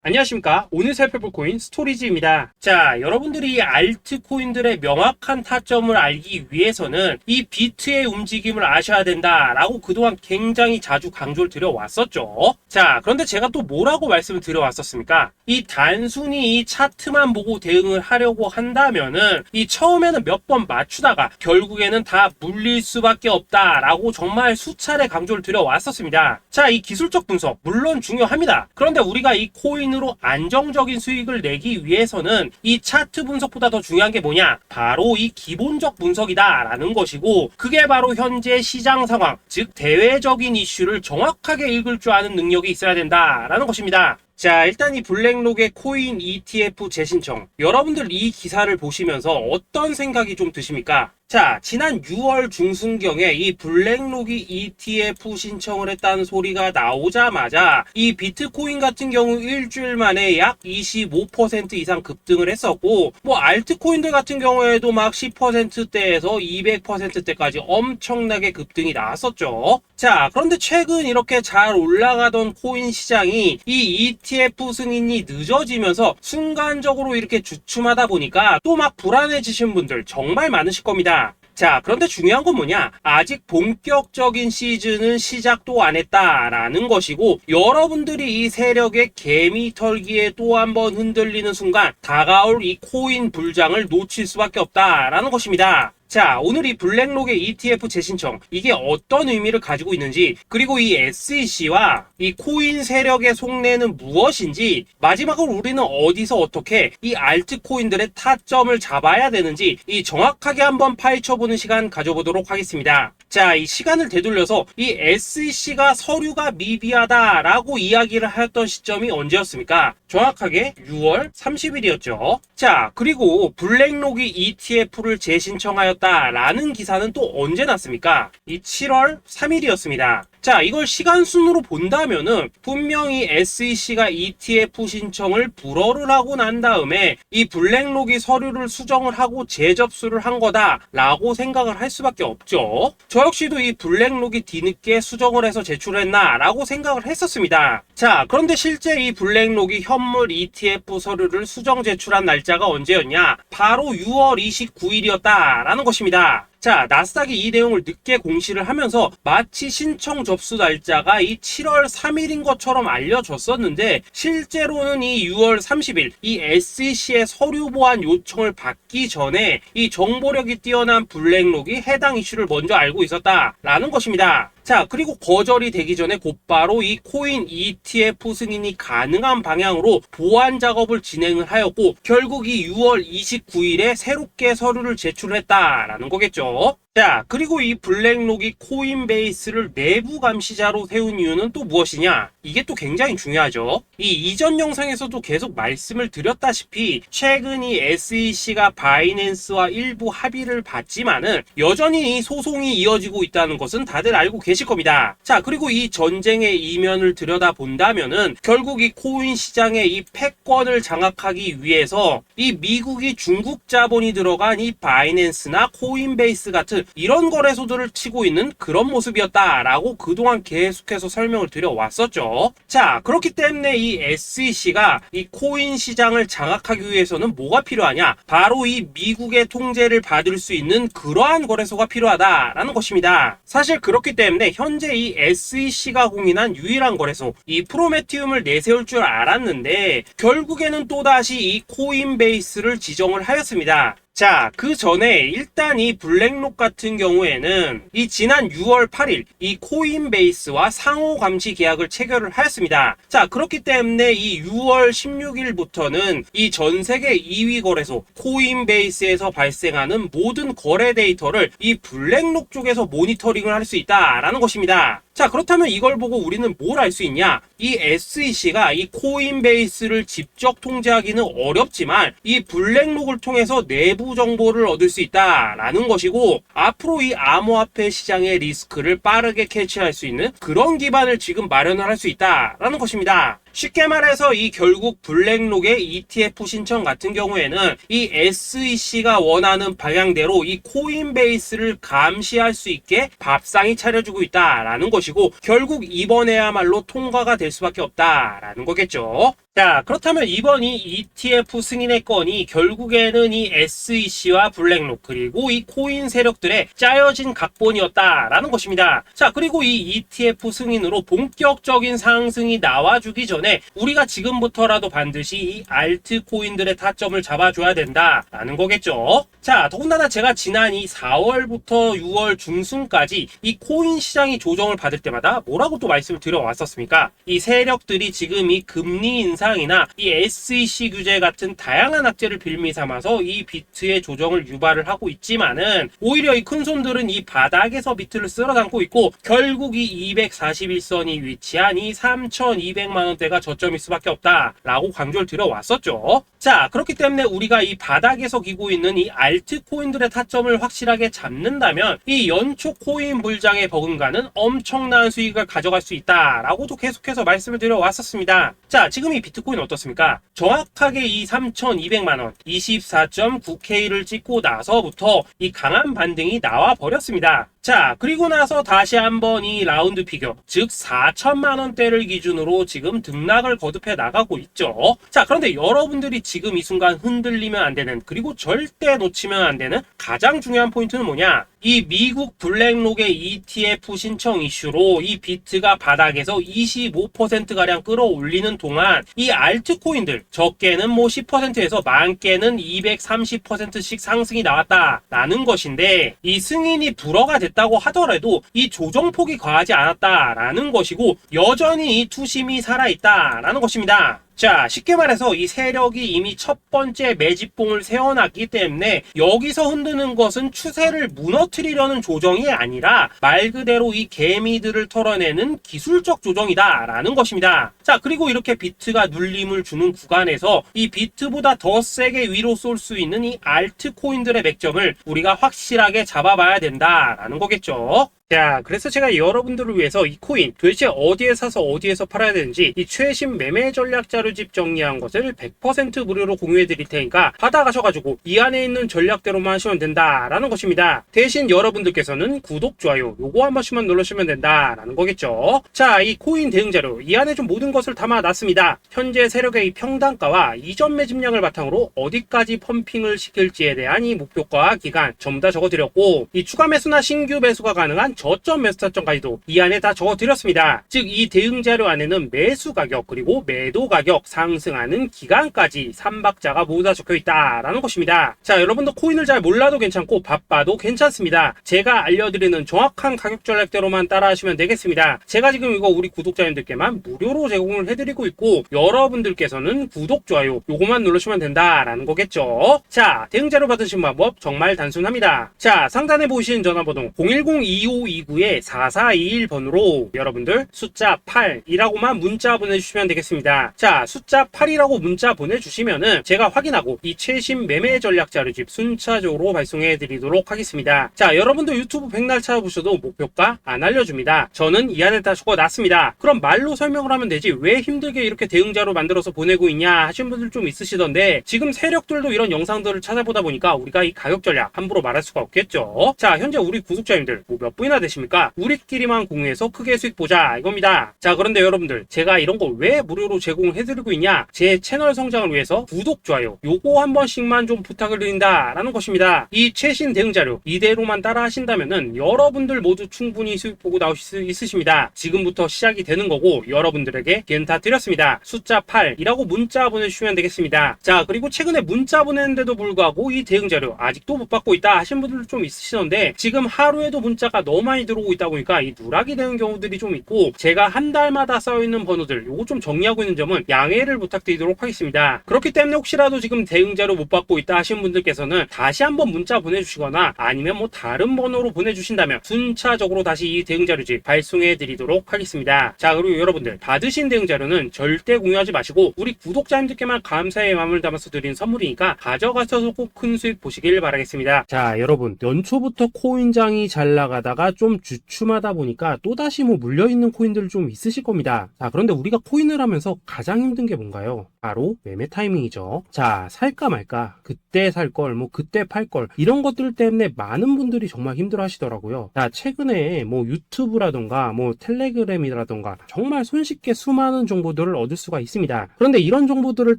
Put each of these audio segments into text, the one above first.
안녕하십니까. 오늘 살펴볼 코인 스토리지입니다. 자, 여러분들이 이 알트코인들의 명확한 타점을 알기 위해서는 이 비트의 움직임을 아셔야 된다라고 그동안 굉장히 자주 강조를 드려왔었죠. 자, 그런데 제가 또 뭐라고 말씀을 드려왔었습니까? 이 단순히 이 차트만 보고 대응을 하려고 한다면은 이 처음에는 몇 번 맞추다가 결국에는 다 물릴 수밖에 없다라고 정말 수차례 강조를 드려왔었습니다. 자, 이 기술적 분석 물론 중요합니다. 그런데 우리가 이 코인으로 안정적인 수익을 내기 위해서는 이 차트 분석보다 더 중요한 게 뭐냐? 바로 이 기본적 분석이다 라는 것이고, 그게 바로 현재 시장 상황, 즉 대외적인 이슈를 정확하게 읽을 줄 아는 능력이 있어야 된다라는 것입니다. 자, 일단 이 블랙록의 코인 ETF 재신청, 여러분들 이 기사를 보시면서 어떤 생각이 좀 드십니까? 자, 지난 6월 중순경에 이 블랙록이 ETF 신청을 했다는 소리가 나오자마자 이 비트코인 같은 경우 일주일 만에 약 25% 이상 급등을 했었고, 뭐 알트코인들 같은 경우에도 막 10%대에서 200%대까지 엄청나게 급등이 나왔었죠. 자, 그런데 최근 이렇게 잘 올라가던 코인 시장이 이 ETF 승인이 늦어지면서 순간적으로 이렇게 주춤하다 보니까 또 막 불안해지신 분들 정말 많으실 겁니다. 자, 그런데 중요한 건 뭐냐? 아직 본격적인 시즌은 시작도 안 했다라는 것이고, 여러분들이 이 세력의 개미 털기에 또 한 번 흔들리는 순간 다가올 이 코인 불장을 놓칠 수밖에 없다라는 것입니다. 자, 오늘 이 블랙록의 ETF 재신청, 이게 어떤 의미를 가지고 있는지, 그리고 이 SEC와 이 코인 세력의 속내는 무엇인지, 마지막으로 우리는 어디서 어떻게 이 알트코인들의 타점을 잡아야 되는지 이 정확하게 한번 파헤쳐보는 시간 가져보도록 하겠습니다. 자, 이 시간을 되돌려서 이 SEC가 서류가 미비하다라고 이야기를 하였던 시점이 언제였습니까? 정확하게 6월 30일이었죠. 자, 그리고 블랙록이 ETF를 재신청하였다라는 기사는 또 언제 났습니까? 이 7월 3일이었습니다. 자, 이걸 시간순으로 본다면은 분명히 SEC가 ETF 신청을 불허를 하고 난 다음에 이 블랙록이 서류를 수정을 하고 재접수를 한 거다라고 생각을 할 수밖에 없죠. 저 역시도 이 블랙록이 뒤늦게 수정을 해서 제출했나라고 생각을 했었습니다. 자, 그런데 실제 이 블랙록이 현물 ETF 서류를 수정 제출한 날짜가 언제였냐? 바로 6월 29일이었다라는 것입니다. 자, 나스닥이 이 내용을 늦게 공시를 하면서 마치 신청 접수 날짜가 이 7월 3일인 것처럼 알려졌었는데, 실제로는 이 6월 30일 이 SEC의 서류 보완 요청을 받기 전에 이 정보력이 뛰어난 블랙록이 해당 이슈를 먼저 알고 있었다라는 것입니다. 자, 그리고 거절이 되기 전에 곧바로 이 코인 ETF 승인이 가능한 방향으로 보완 작업을 진행을 하였고, 결국 이 6월 29일에 새롭게 서류를 제출했다라는 거겠죠. 자, 그리고 이 블랙록이 코인베이스를 내부 감시자로 세운 이유는 또 무엇이냐? 이게 또 굉장히 중요하죠. 이 이전 영상에서도 계속 말씀을 드렸다시피 최근 이 SEC가 바이낸스와 일부 합의를 봤지만은 여전히 이 소송이 이어지고 있다는 것은 다들 알고 계실 겁니다. 자, 그리고 이 전쟁의 이면을 들여다본다면은 결국 이 코인 시장의 이 패권을 장악하기 위해서 이 미국이 중국 자본이 들어간 이 바이낸스나 코인베이스 같은 이런 거래소들을 치고 있는 그런 모습이었다라고 그동안 계속해서 설명을 드려왔었죠. 자, 그렇기 때문에 이 SEC가 이 코인 시장을 장악하기 위해서는 뭐가 필요하냐? 바로 이 미국의 통제를 받을 수 있는 그러한 거래소가 필요하다라는 것입니다. 사실 그렇기 때문에 현재 이 SEC가 공인한 유일한 거래소, 이 프로메티움을 내세울 줄 알았는데 결국에는 또다시 이 코인베이스를 지정을 하였습니다. 자, 그 전에 일단 이 블랙록 같은 경우에는 이 지난 6월 8일 이 코인베이스와 상호 감시 계약을 체결을 하였습니다. 자, 그렇기 때문에 이 6월 16일부터는 이 전 세계 2위 거래소 코인베이스에서 발생하는 모든 거래 데이터를 이 블랙록 쪽에서 모니터링을 할 수 있다라는 것입니다. 자, 그렇다면 이걸 보고 우리는 뭘 알 수 있냐? 이 SEC가 이 코인베이스를 직접 통제하기는 어렵지만 이 블랙록을 통해서 내부 정보를 얻을 수 있다라는 것이고, 앞으로 이 암호화폐 시장의 리스크를 빠르게 캐치할 수 있는 그런 기반을 지금 마련을 할 수 있다라는 것입니다. 쉽게 말해서 이 결국 블랙록의 ETF 신청 같은 경우에는 이 SEC가 원하는 방향대로 이 코인베이스를 감시할 수 있게 밥상이 차려주고 있다라는 것이고, 결국 이번에야말로 통과가 될 수밖에 없다라는 거겠죠. 자, 그렇다면 이번 이 ETF 승인의 건이 결국에는 이 SEC와 블랙록 그리고 이 코인 세력들의 짜여진 각본이었다라는 것입니다. 자, 그리고 이 ETF 승인으로 본격적인 상승이 나와주기 전에 우리가 지금부터라도 반드시 이 알트코인들의 타점을 잡아줘야 된다라는 거겠죠. 자, 더군다나 제가 지난 이 4월부터 6월 중순까지 이 코인 시장이 조정을 받을 때마다 뭐라고 또 말씀을 드려왔었습니까? 이 세력들이 지금 이 금리 인상이나 이 SEC 규제 같은 다양한 악재를 빌미 삼아서 이 비트의 조정을 유발을 하고 있지만은, 오히려 이 큰손들은 이 바닥에서 비트를 쓸어 담고 있고, 결국 이 241선이 위치한 이 3,200만 원대가 저점일 수밖에 없다라고 강조를 드려왔었죠. 자, 그렇기 때문에 우리가 이 바닥에서 기고 있는 이 알트코인들의 타점을 확실하게 잡는다면 이 연초 코인 물장에 버금가는 엄청난 수익을 가져갈 수 있다라고도 계속해서 말씀을 드려왔었습니다. 자, 지금 이 비트코인 어떻습니까? 정확하게 이 3,200만원 24.9K를 찍고 나서부터 이 강한 반등이 나와 버렸습니다. 자, 그리고 나서 다시 한번 이 라운드 피겨, 즉 4천만원대를 기준으로 지금 등락을 거듭해 나가고 있죠. 자, 그런데 여러분들이 지금 이 순간 흔들리면 안 되는, 그리고 절대 놓치면 안 되는 가장 중요한 포인트는 뭐냐? 이 미국 블랙록의 ETF 신청 이슈로 이 비트가 바닥에서 25%가량 끌어올리는 동안 이 알트코인들, 적게는 뭐 10%에서 많게는 230%씩 상승이 나왔다라는 것인데, 이 승인이 불허가 됐다고 하더라도 이 조정폭이 과하지 않았다라는 것이고, 여전히 이 투심이 살아있다라는 것입니다. 자, 쉽게 말해서 이 세력이 이미 첫 번째 매집봉을 세워놨기 때문에 여기서 흔드는 것은 추세를 무너뜨리려는 조정이 아니라 말 그대로 이 개미들을 털어내는 기술적 조정이다라는 것입니다. 자, 그리고 이렇게 비트가 눌림을 주는 구간에서 이 비트보다 더 세게 위로 쏠 수 있는 이 알트코인들의 맥점을 우리가 확실하게 잡아봐야 된다라는 거겠죠. 자, 그래서 제가 여러분들을 위해서 이 코인 도대체 어디에 사서 어디에서 팔아야 되는지 이 최신 매매 전략 자료집 정리한 것을 100% 무료로 공유해 드릴 테니까 받아가셔가지고 이 안에 있는 전략대로만 하시면 된다라는 것입니다. 대신 여러분들께서는 구독, 좋아요 요거 한 번씩만 눌러주시면 된다라는 거겠죠. 자, 이 코인 대응 자료 이 안에 좀 모든 것을 담아놨습니다. 현재 세력의 이 평단가와 이전 매집량을 바탕으로 어디까지 펌핑을 시킬지에 대한 이 목표가 기간 전부 다 적어드렸고, 이 추가 매수나 신규 매수가 가능한 저점 매수 타점까지도 이 안에 다 적어드렸습니다. 즉 이 대응 자료 안에는 매수 가격 그리고 매도 가격, 상승하는 기간까지 3박자가 모두 다 적혀있다라는 것입니다. 자, 여러분도 코인을 잘 몰라도 괜찮고 바빠도 괜찮습니다. 제가 알려드리는 정확한 가격 전략대로만 따라하시면 되겠습니다. 제가 지금 이거 우리 구독자님들께만 무료로 제공을 해드리고 있고, 여러분들께서는 구독, 좋아요 요거만 누르시면 된다라는 거겠죠. 자, 대응 자료 받으신 방법 정말 단순합니다. 자, 상단에 보이시는 전화번호 010-2529-4421번으로 여러분들 숫자 8이라고만 문자 보내주시면 되겠습니다. 자, 숫자 8이라고 문자 보내주시면은 제가 확인하고 이 최신 매매 전략 자료집 순차적으로 발송해 드리도록 하겠습니다. 자, 여러분들 유튜브 백날 찾아보셔도 목표가 안 알려줍니다. 저는 이 안에 다 적어놨습니다. 그럼 말로 설명을 하면 되지 왜 힘들게 이렇게 대응 자료 만들어서 보내고 있냐 하시는 분들 좀 있으시던데, 지금 세력들도 이런 영상들을 찾아보다 보니까 우리가 이 가격 전략 함부로 말할 수가 없겠죠. 자, 현재 우리 구독자님들 뭐 몇 분이나 되십니까? 우리끼리만 공유해서 크게 수익 보자 이겁니다. 자, 그런데 여러분들 제가 이런 거 왜 무료로 제공해드리고 있냐? 제 채널 성장을 위해서 구독, 좋아요 요거 한 번씩만 좀 부탁을 드린다라는 것입니다. 이 최신 대응 자료 이대로만 따라 하신다면은 여러분들 모두 충분히 수익 보고 나오실 수 있으십니다. 지금부터 시작이 되는 거고, 여러분들에게 기회는 다 드렸습니다. 숫자 8이라고 문자 보내주시면 되겠습니다. 자, 그리고 최근에 문자 보냈는데도 불구하고 이 대응 자료 아직도 못 받고 있다 하신 분들도 좀 있으시던데, 지금 하루에도 문자가 너무 많이 들어오고 있다 보니까 이 누락이 되는 경우들이 좀 있고, 제가 한 달마다 쌓여있는 번호들 요거 좀 정리하고 있는 점은 양해를 부탁드리도록 하겠습니다. 그렇기 때문에 혹시라도 지금 대응 자료 못 받고 있다 하신 분들께서는 다시 한번 문자 보내주시거나 아니면 뭐 다른 번호로 보내주신다면 순차적으로 다시 이 대응 자료집 발송해 드리도록 하겠습니다. 자, 그리고 여러분들 받으신 대응 자료는 절대 공유하지 마시고 우리 구독자님들께만 감사의 마음을 담아서 드린 선물이니까 가져가셔서 꼭 큰 수익 보시길 바라겠습니다. 자, 여러분 연초부터 코인장이 잘 나가다가 경기가 좀 주춤하다 보니까 또다시 뭐 물려있는 코인들 좀 있으실 겁니다. 자, 그런데 우리가 코인을 하면서 가장 힘든 게 뭔가요? 바로 매매 타이밍이죠. 자, 살까 말까, 그때 살 걸, 뭐 그때 팔 걸, 이런 것들 때문에 많은 분들이 정말 힘들어 하시더라고요. 자, 최근에 뭐 유튜브라던가 뭐 텔레그램이라던가 정말 손쉽게 수많은 정보들을 얻을 수가 있습니다. 그런데 이런 정보들을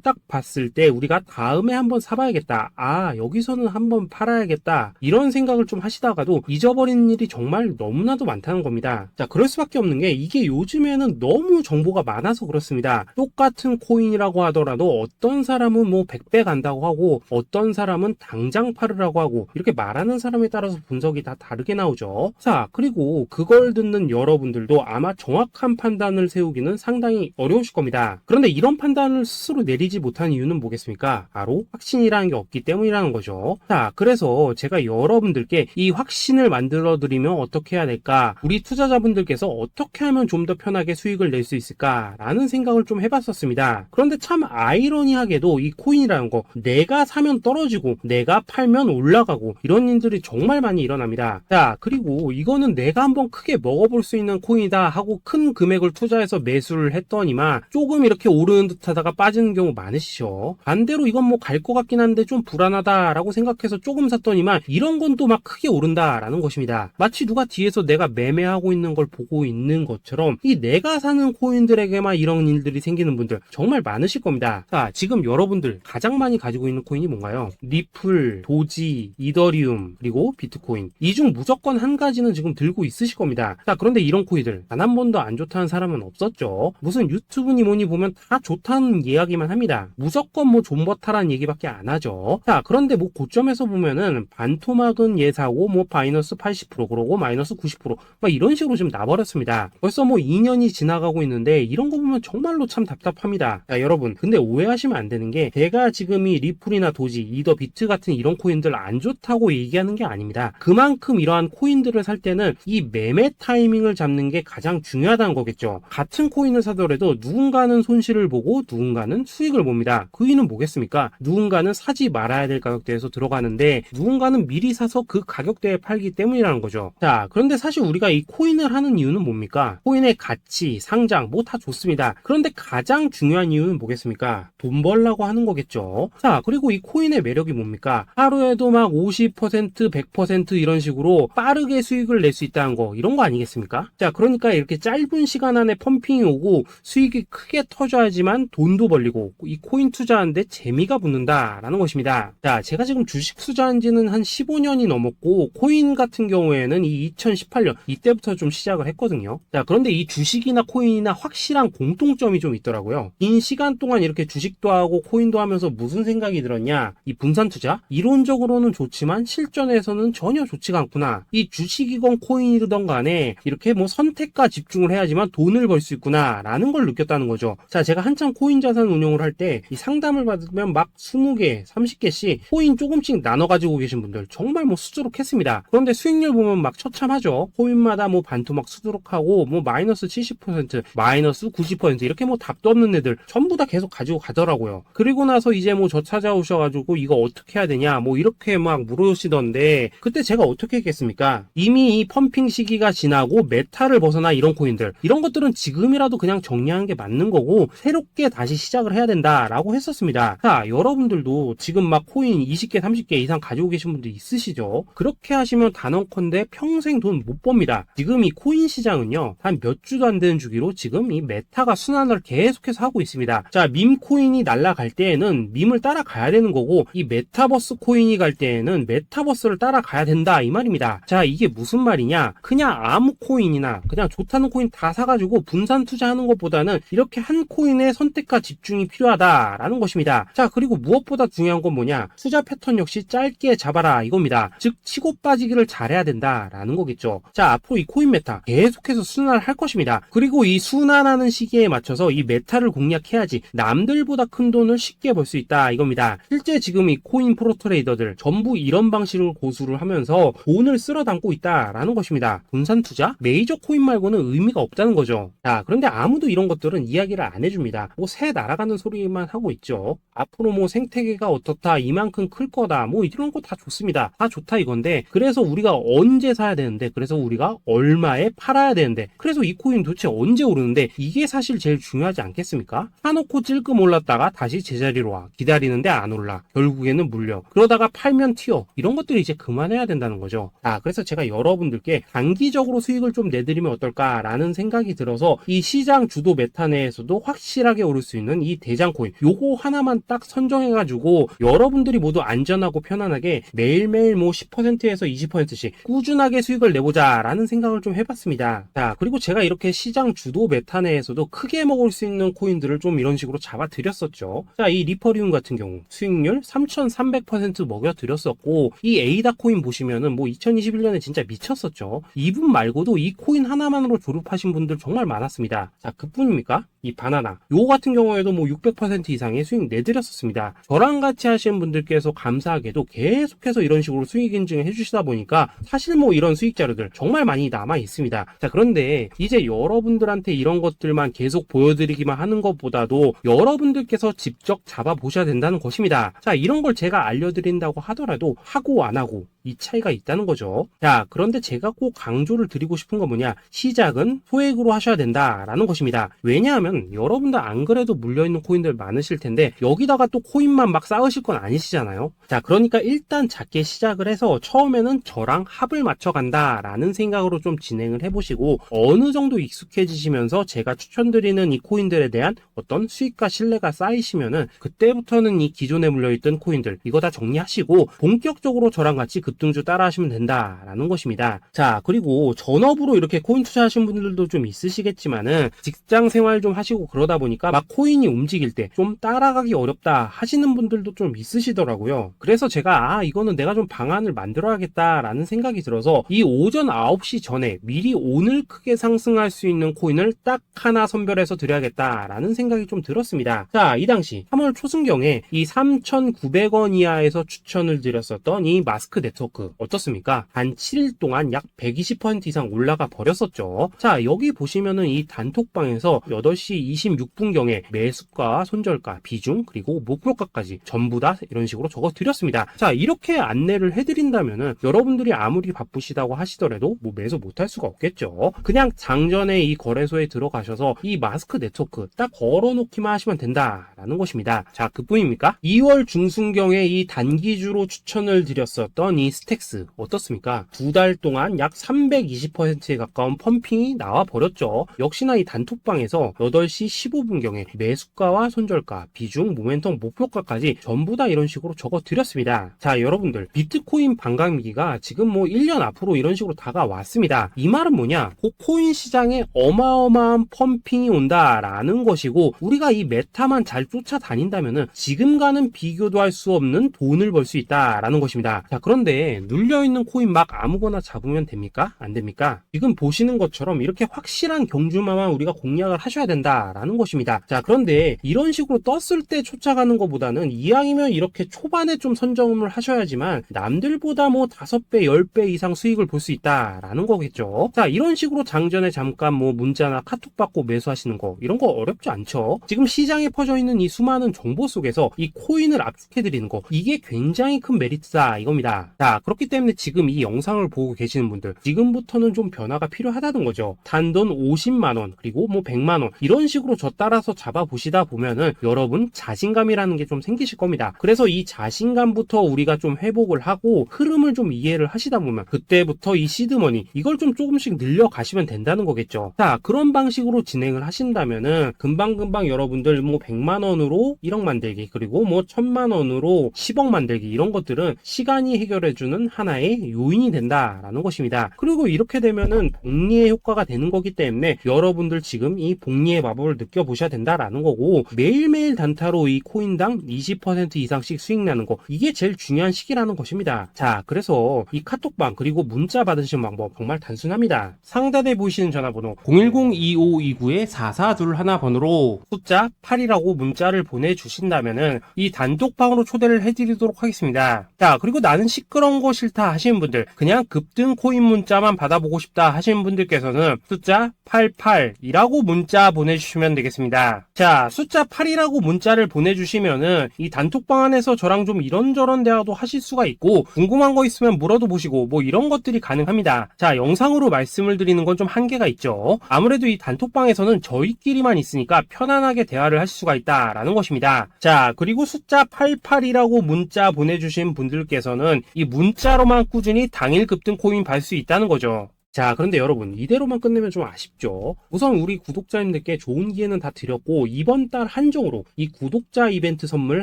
딱 봤을 때 우리가 다음에 한번 사봐야겠다, 아 여기서는 한번 팔아야겠다, 이런 생각을 좀 하시다가도 잊어버리는 일이 정말 너무나도 많다는 겁니다. 자, 그럴 수밖에 없는 게 이게 요즘에는 너무 정보가 많아서 그렇습니다. 똑같은 코인이라고 하더라도 어떤 사람은 뭐 100배 간다고 하고 어떤 사람은 당장 팔으라고 하고, 이렇게 말하는 사람에 따라서 분석이 다 다르게 나오죠. 자, 그리고 그걸 듣는 여러분들도 아마 정확한 판단을 세우기는 상당히 어려우실 겁니다. 그런데 이런 판단을 스스로 내리지 못한 이유는 뭐겠습니까? 바로 확신이라는 게 없기 때문이라는 거죠. 자, 그래서 제가 여러분들께 이 확신을 만들어 드리면 어떻게 해야 될까, 우리 투자자분들께서 어떻게 하면 좀 더 편하게 수익을 낼 수 있을까 라는 생각을 좀 해봤었습니다. 그런데 참 아이러니하게도 이 코인이라는 거, 내가 사면 떨어지고 내가 팔면 올라가고 이런 일들이 정말 많이 일어납니다. 자, 그리고 이거는 내가 한번 크게 먹어볼 수 있는 코인이다 하고 큰 금액을 투자해서 매수를 했더니만 조금 이렇게 오르는 듯 하다가 빠지는 경우 많으시죠. 반대로 이건 뭐 갈 것 같긴 한데 좀 불안하다라고 생각해서 조금 샀더니만 이런 건 또 막 크게 오른다라는 것입니다. 마치 누가 뒤에서 내가 매매하고 있는 걸 보고 있는 것처럼 이 내가 사는 코인들에게만 이런 일들이 생기는 분들 정말 많으실 겁니다. 자, 지금 여러분들 가장 많이 가지고 있는 코인이 뭔가요? 리플, 도지, 이더리움, 그리고 비트코인. 이 중 무조건 한 가지는 지금 들고 있으실 겁니다. 자, 그런데 이런 코인들 단 한 번도 안 좋다는 사람은 없었죠. 무슨 유튜브니 뭐니 보면 다 좋다는 이야기만 합니다. 무조건 뭐 존버타라는 얘기밖에 안 하죠. 자, 그런데 뭐 고점에서 보면은 반토막은 예사고 뭐 마이너스 80% 그러고 마이너스 90% 막 이런 식으로 지금 나버렸습니다. 벌써 뭐 2년이 지나가고 있는데 이런 거 보면 정말로 참 답답합니다. 자, 여러분, 근데 오해하시면 안 되는 게 제가 지금 이 리플이나 도지, 이더, 비트 같은 이런 코인들 안 좋다고 얘기하는 게 아닙니다. 그만큼 이러한 코인들을 살 때는 이 매매 타이밍을 잡는 게 가장 중요하다는 거겠죠. 같은 코인을 사더라도 누군가는 손실을 보고 누군가는 수익을 봅니다. 그 이유는 뭐겠습니까? 누군가는 사지 말아야 될 가격대에서 들어가는데 누군가는 미리 사서 그 가격대에 팔기 때문이라는 거죠. 자, 그런데 사실 우리가 이 코인을 하는 이유는 뭡니까? 코인의 가치, 상장 뭐 다 좋습니다. 그런데 가장 중요한 이유는 뭐겠습니까? 돈 벌라고 하는 거겠죠. 자, 그리고 이 코인의 매력이 뭡니까? 하루에도 막 50%, 100% 이런 식으로 빠르게 수익을 낼 수 있다는 거, 이런 거 아니겠습니까? 자, 그러니까 이렇게 짧은 시간 안에 펌핑이 오고 수익이 크게 터져야지만 돈도 벌리고 이 코인 투자하는데 재미가 붙는다라는 것입니다. 자, 제가 지금 주식 투자한 지는 한 15년이 넘었고 코인 같은 경우에는 이 2018년 이때부터 좀 시작을 했거든요. 자, 그런데 이 주식이나 코인이나 확실한 공통점이 좀 있더라고요. 긴 시간 동안 이렇게 주식도 하고 코인도 하면서 무슨 생각이 들었냐? 이 분산 투자? 이론적으로는 좋지만 실전에서는 전혀 좋지가 않구나. 이 주식이건 코인이든 간에 이렇게 뭐 선택과 집중을 해야지만 돈을 벌 수 있구나 라는 걸 느꼈다는 거죠. 자, 제가 한참 코인 자산 운용을 할 때 이 상담을 받으면 막 20개, 30개씩 코인 조금씩 나눠 가지고 계신 분들 정말 뭐 수두룩했습니다. 그런데 수익률 보면 막 처참하죠. 코인마다 뭐 반토막 수두룩하고 뭐 마이너스 70%, 마이너스 90% 이렇게 뭐 답도 없는 애들 전부 다 계속 가지고 가더라고요. 그리고 나서 이제 뭐 저 찾아오셔가지고 이거 어떻게 해야 되냐 뭐 이렇게 막 물으시던데 그때 제가 어떻게 했겠습니까? 이미 이 펌핑 시기가 지나고 메타를 벗어나 이런 코인들, 이런 것들은 지금이라도 그냥 정리하는 게 맞는 거고 새롭게 다시 시작을 해야 된다라고 했었습니다. 자, 여러분들도 지금 막 코인 20개, 30개 이상 가지고 계신 분들 있으시죠? 그렇게 하시면 단언컨대 평생 돈 못 법니다. 지금 이 코인 시장은요, 한 몇 주도 안 되는 주기로 지금 이 메타가 순환을 계속해서 하고 있습니다. 자, 밈 코인이 날아갈 때에는 밈을 따라가야 되는 거고 이 메타버스 코인이 갈 때에는 메타버스를 따라가야 된다 이 말입니다. 자, 이게 무슨 말이냐? 그냥 아무 코인이나 그냥 좋다는 코인 다 사가지고 분산 투자하는 것보다는 이렇게 한 코인의 선택과 집중이 필요하다라는 것입니다. 자, 그리고 무엇보다 중요한 건 뭐냐? 투자 패턴 역시 짧게 잡아라 이겁니다. 즉 치고 빠지기를 잘해야 된다라는 거겠죠. 자, 앞으로 이 코인 메타 계속해서 순환을 할 것입니다. 그리고 이 순환하는 시기에 맞춰서 이 메타를 공략해야지 남들보다 큰 돈을 쉽게 벌 수 있다 이겁니다. 실제 지금 이 코인 프로 트레이더들 전부 이런 방식을 고수를 하면서 돈을 쓸어 담고 있다라는 것입니다. 분산 투자? 메이저 코인 말고는 의미가 없다는 거죠. 자, 그런데 아무도 이런 것들은 이야기를 안 해줍니다. 뭐 새 날아가는 소리만 하고 있죠. 앞으로 뭐 생태계가 어떻다, 이만큼 클 거다, 뭐 이런 거 다 좋습니다. 다 좋다 이건데, 그래서 우리가 언제 사야 되는데, 그래서 우리가 얼마에 팔아야 되는데, 그래서 이 코인 도대체 언제 오르는데, 이게 사실 제일 중요하지 않겠습니까? 사놓고 찔끔 올랐다가 다시 제자리로 와. 기다리는데 안 올라. 결국에는 물려. 그러다가 팔면 튀어. 이런 것들을 이제 그만해야 된다는 거죠. 그래서 제가 여러분들께 단기적으로 수익을 좀 내드리면 어떨까라는 생각이 들어서 이 시장 주도 메타 내에서도 확실하게 오를 수 있는 이 대장 코인, 요거 하나만 딱 선정해가지고 여러분들이 모두 안전하고 편안하게 매일매일 뭐 10%에서 20%씩 꾸준하게 수익을 내보자 라는 생각을 좀 해봤습니다. 자, 그리고 제가 이렇게 시장 주도 메타 내에서도 크게 먹을 수 있는 코인들을 좀 이런 식으로 잡아드렸었죠. 자, 이 리퍼리움 같은 경우 수익률 3300% 먹여드렸었고, 이 에이다 코인 보시면은 뭐 2021년에 진짜 미쳤었죠. 이분 말고도 이 코인 하나만으로 졸업하신 분들 정말 많았습니다. 자, 그뿐입니까? 이 바나나 요거 같은 경우에도 뭐 600% 이상의 수익 내드렸었습니다. 저랑 같이 하시는 분들께서 감사하게도 계속해서 이런 식으로 수익 인증을 해주시다 보니까 사실 뭐 이런 수익 자료들 정말 많이 남아 있습니다. 자, 그런데 이제 여러분들한테 이런 것들만 계속 보여드리기만 하는 것보다도 여러분들께서 직접 잡아보셔야 된다는 것입니다. 자, 이런 걸 제가 알려드린다고 하더라도 하고 안 하고 이 차이가 있다는 거죠. 자, 그런데 제가 꼭 강조를 드리고 싶은 건 뭐냐, 시작은 소액으로 하셔야 된다라는 것입니다. 왜냐하면 여러분들 안 그래도 물려있는 코인들 많으실 텐데 여기다가 또 코인만 막 쌓으실 건 아니시잖아요. 자, 그러니까 일단 작게 시작을 해서 처음에는 저랑 합을 맞춰 간다라는 생각으로 좀 진행을 해보시고, 어느 정도 익숙해지시면서 제가 추천드리는 이 코인들에 대한 어떤 수익과 신뢰가 쌓이시면은 그때부터는 이 기존에 물려있던 코인들 이거 다 정리하시고 본격적으로 저랑 같이 급등주 따라 하시면 된다라는 것입니다. 자, 그리고 전업으로 이렇게 코인 투자하시는 분들도 좀 있으시겠지만은 직장 생활 좀 하시고 그러다 보니까 막 코인이 움직일 때 좀 따라가기 어렵다 하시는 분들도 좀 있으시더라고요. 그래서 제가 이거는 내가 좀 방안을 만들어야겠다라는 생각이 들어서 이 오전 9시 전에 미리 오늘 크게 상승할 수 있는 코인을 딱 하나 선별해서 드려야겠다라는 생각이 좀 들었습니다. 자, 이 당시 3월 초순경에 이 3,900원 이하에서 추천을 드렸었던 이 마스크 네트워크 어떻습니까? 단 7일 동안 약 120% 이상 올라가 버렸었죠. 자, 여기 보시면은 이 단톡방에서 8시 26분경에 매수가, 손절가, 비중, 그리고 목표가까지 전부 다 이런 식으로 적어 드렸습니다. 자, 이렇게 안내를 해드린다면은 여러분들이 아무리 바쁘시다고 하시더라도 뭐 매수 못할 수가 없겠죠. 그냥 장전에 이 거래소에 들어가셔서 이 마스크 네트워크 딱 걸어놓기만 하시면 된다라는 것입니다. 자, 그뿐입니까? 2월 중순경에 이 단기주로 추천을 드렸었던 이 스택스 어떻습니까? 2달 동안 약 320%에 가까운 펌핑이 나와 버렸죠. 역시나 이 단톡방에서 8시 15분경에 매수가와 손절가, 비중, 모멘텀, 목표가까지 전부 다 이런 식으로 적어 드렸습니다. 자, 여러분들 비트코인 반감기가 지금 뭐 1년 앞으로 이런 식으로 다가왔습니다. 이 말은 뭐냐? 코인 시장에 어마어마한 펌핑이 온다라는 것이고, 우리가 이 메타만 잘 쫓아다닌다면은 지금과는 비교도 할 수 없는 돈을 벌 수 있다라는 것입니다. 자, 그런데 눌려있는 코인 막 아무거나 잡으면 됩니까? 안 됩니까? 지금 보시는 것처럼 이렇게 확실한 경주마만 우리가 공략을 하셔야 된다라는 것입니다. 자, 그런데 이런 식으로 떴을 때 쫓아가는 것보다는 이왕이면 이렇게 초반에 좀 선점을 하셔야지만 남들보다 뭐 5배, 10배 이상 수익을 볼 수 있다라는 거겠죠. 자, 이런 식으로 장전에 잠깐 뭐 문자나 카톡 받고 매수하시는 거 이런 거 어렵지 않죠. 지금 시장에 퍼져 있는 이 수많은 정보 속에서 이 코인을 압축해드리는 거, 이게 굉장히 큰 메리트다 이겁니다. 자, 그렇기 때문에 지금 이 영상을 보고 계시는 분들 지금부터는 좀 변화가 필요하다는 거죠. 단돈 50만원 그리고 뭐 100만원 이런 식으로 저 따라서 잡아보시다 보면은 여러분 자신감이라는 게 좀 생기실 겁니다. 그래서 이 자신감부터 우리가 좀 회복을 하고 흐름을 좀 이해를 하시다 보면 그때부터 이 시드머니 이걸 좀 조금씩 늘려가시면 된다는 거겠죠. 자, 그런 방식으로 진행을 하신다면은 금방금방 여러분들 뭐 100만원으로 1억 만들기, 그리고 뭐 1000만원으로 10억 만들기, 이런 것들은 시간이 해결해 만들어내주는 하나의 요인이 된다라는 것입니다. 그리고 이렇게 되면은 복리의 효과가 되는 거기 때문에 여러분들 지금 이 복리의 마법을 느껴보셔야 된다라는 거고, 매일매일 단타로 이 코인당 20% 이상씩 수익 나는 거, 이게 제일 중요한 시기라는 것입니다. 자, 그래서 이 카톡방 그리고 문자 받으시는 방법 정말 단순합니다. 상단에 보이시는 전화번호 010-2529-4421 번호로 숫자 8이라고 문자를 보내주신다면은 이 단톡방으로 초대를 해드리도록 하겠습니다. 자, 그리고 나는 시끄러운 거 싫다 하시는 분들, 그냥 급등 코인 문자만 받아보고 싶다 하시는 분들께서는 숫자 88이라고 문자 보내주시면 되겠습니다. 자, 숫자 8이라고 문자를 보내주시면은 이 단톡방 안에서 저랑 좀 이런저런 대화도 하실 수가 있고, 궁금한 거 있으면 물어도 보시고 뭐 이런 것들이 가능합니다. 자, 영상으로 말씀을 드리는 건 좀 한계가 있죠. 아무래도 이 단톡방에서는 저희끼리만 있으니까 편안하게 대화를 하실 수가 있다라는 것입니다. 자, 그리고 숫자 88이라고 문자 보내주신 분들께서는 이 문자로만 꾸준히 당일 급등 코인 받을 수 있다는 거죠. 자, 그런데 여러분, 이대로만 끝내면 좀 아쉽죠. 우선 우리 구독자님들께 좋은 기회는 다 드렸고, 이번 달 한정으로 이 구독자 이벤트 선물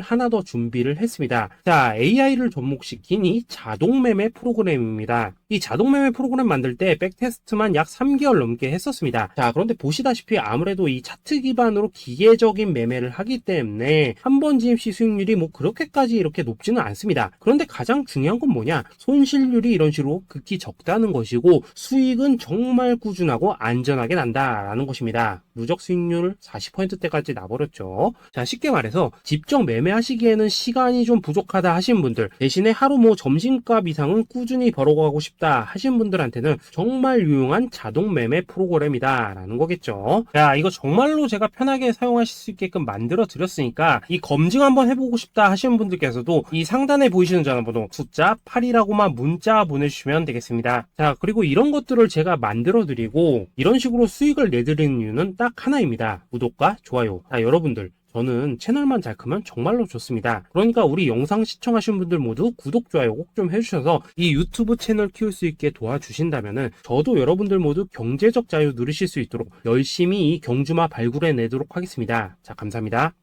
하나 더 준비를 했습니다. 자, AI를 접목시킨 이 자동매매 프로그램입니다. 이 자동매매 프로그램 만들 때 백테스트만 약 3개월 넘게 했었습니다. 자, 그런데 보시다시피 아무래도 이 차트 기반으로 기계적인 매매를 하기 때문에 한 번 진입 시 수익률이 뭐 그렇게까지 이렇게 높지는 않습니다. 그런데 가장 중요한 건 뭐냐? 손실률이 이런 식으로 극히 적다는 것이고, 수익은 정말 꾸준하고 안전하게 난다라는 것입니다. 누적 수익률 40%대까지 나버렸죠. 자, 쉽게 말해서 직접 매매하시기에는 시간이 좀 부족하다 하시는 분들, 대신에 하루 뭐 점심값 이상은 꾸준히 벌어가고 싶다 하시는 분들한테는 정말 유용한 자동 매매 프로그램이다 라는 거겠죠. 자, 이거 정말로 제가 편하게 사용하실 수 있게끔 만들어 드렸으니까 이 검증 한번 해보고 싶다 하시는 분들께서도 이 상단에 보이시는 전화번호 숫자 8이라고만 문자 보내주시면 되겠습니다. 자, 그리고 이런 것들을 제가 만들어 드리고 이런 식으로 수익을 내드리는 이유는 딱 하나입니다. 구독과 좋아요. 자, 여러분들, 저는 채널만 잘 크면 정말로 좋습니다. 그러니까 우리 영상 시청하신 분들 모두 구독, 좋아요 꼭 좀 해주셔서 이 유튜브 채널 키울 수 있게 도와주신다면은 저도 여러분들 모두 경제적 자유 누리실 수 있도록 열심히 이 경주마 발굴해 내도록 하겠습니다. 자, 감사합니다.